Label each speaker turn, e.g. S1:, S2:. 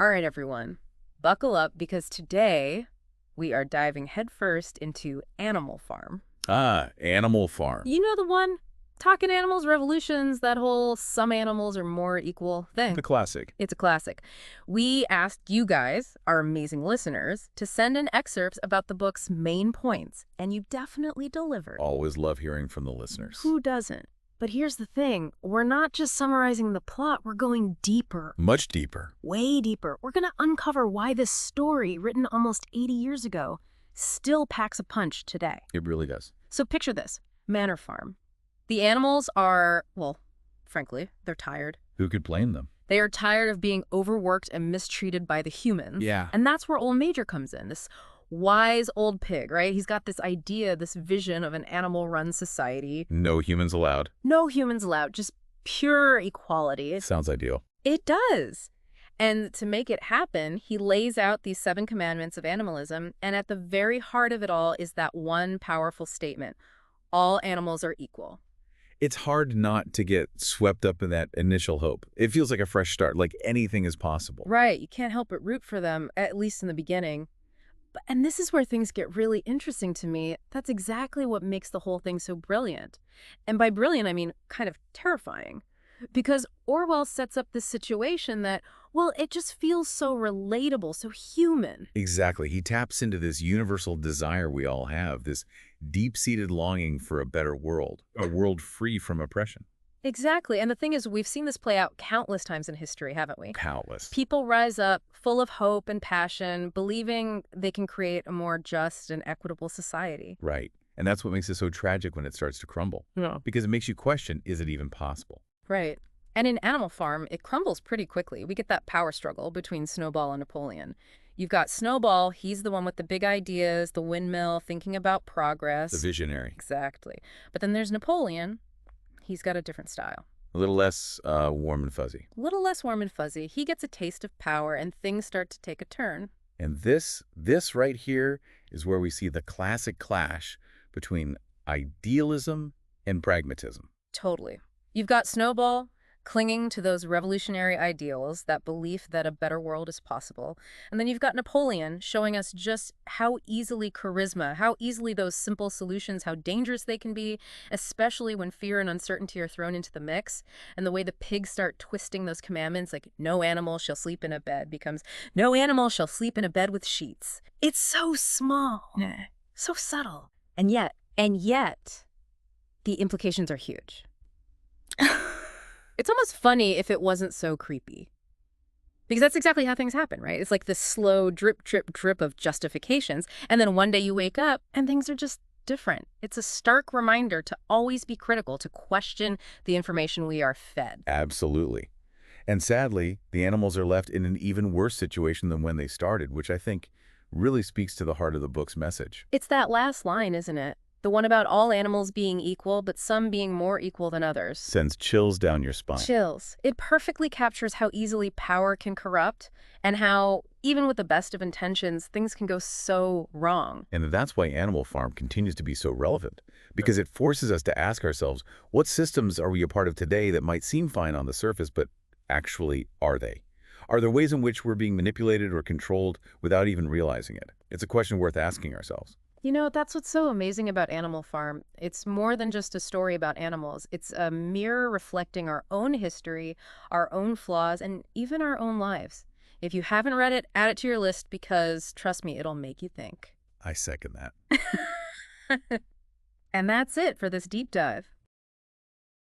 S1: All right, everyone, buckle up because today we are diving headfirst into Animal Farm.
S2: Ah, Animal Farm.
S1: You know the one? Talking animals, revolutions, that whole some animals are more equal thing.
S2: The classic.
S1: It's a classic. We asked you guys, our amazing listeners, to send in excerpts about the book's main points, and you definitely delivered.
S2: Always love hearing from the listeners.
S1: Who doesn't? But here's the thing. We're not just summarizing the plot, we're going deeper.
S2: Much deeper.
S1: Way deeper. We're going to uncover why this story, written almost 80 years ago, still packs a punch today.
S2: It really does.
S1: So picture this. Manor farm. The animals are, well, frankly, they're tired.
S2: Who could blame them?
S1: They are tired of being overworked and mistreated by the humans.
S2: Yeah.
S1: And that's where old Major comes in, this wise old pig, right? He's got this idea, this vision of an animal-run society.
S2: No humans allowed.
S1: No humans allowed, just pure equality.
S2: Sounds ideal.
S1: It does. And to make it happen, he lays out these 7 commandments of animalism, and at the very heart of it all is that one powerful statement: all animals are equal.
S2: It's hard not to get swept up in that initial hope. It feels like a fresh start, like anything is possible.
S1: Right, you can't help but root for them, at least in the beginning. And this is where things get really interesting to me. That's exactly what makes the whole thing so brilliant. And by brilliant, I mean kind of terrifying. Because Orwell sets up this situation that, well, it just feels so relatable, so human.
S2: Exactly. He taps into this universal desire we all have, this deep-seated longing for a better world, a world free from oppression.
S1: Exactly. And the thing is, we've seen this play out countless times in history, haven't we?
S2: Countless.
S1: People rise up full of hope and passion, believing they can create a more just and equitable society.
S2: Right. And that's what makes it so tragic when it starts to crumble.
S1: Yeah.
S2: Because it makes you question, is it even possible?
S1: Right. And in Animal Farm, it crumbles pretty quickly. We get that power struggle between Snowball and Napoleon. You've got Snowball, he's the one with the big ideas, the windmill, thinking about progress.
S2: The visionary.
S1: Exactly. But then there's Napoleon. He's got a different style.
S2: A little less warm and fuzzy.
S1: A little less warm and fuzzy. He gets a taste of power and things start to take a turn.
S2: And this right here is where we see the classic clash between idealism and pragmatism.
S1: Totally. You've got Snowball clinging to those revolutionary ideals, that belief that a better world is possible. And then you've got Napoleon showing us just how easily charisma, how easily those simple solutions, how dangerous they can be, especially when fear and uncertainty are thrown into the mix. And the way the pigs start twisting those commandments, like no animal shall sleep in a bed, becomes no animal shall sleep in a bed with sheets. It's so small, so subtle. And yet, the implications are huge. It's almost funny if it wasn't so creepy. Because that's exactly how things happen, right? It's like this slow drip, drip, drip of justifications. And then one day you wake up and things are just different. It's a stark reminder to always be critical, to question the information we are fed.
S2: Absolutely. And sadly, the animals are left in an even worse situation than when they started, which I think really speaks to the heart of the book's message.
S1: It's that last line, isn't it? The one about all animals being equal, but some being more equal than others.
S2: Sends chills down your spine.
S1: Chills. It perfectly captures how easily power can corrupt and how, even with the best of intentions, things can go so wrong.
S2: And that's why Animal Farm continues to be so relevant, because it forces us to ask ourselves, what systems are we a part of today that might seem fine on the surface, but actually are they? Are there ways in which we're being manipulated or controlled without even realizing it? It's a question worth asking ourselves.
S1: You know, that's what's so amazing about Animal Farm. It's more than just a story about animals. It's a mirror reflecting our own history, our own flaws, and even our own lives. If you haven't read it, add it to your list because, trust me, it'll make you think.
S2: I second that.
S1: And that's it for this deep dive.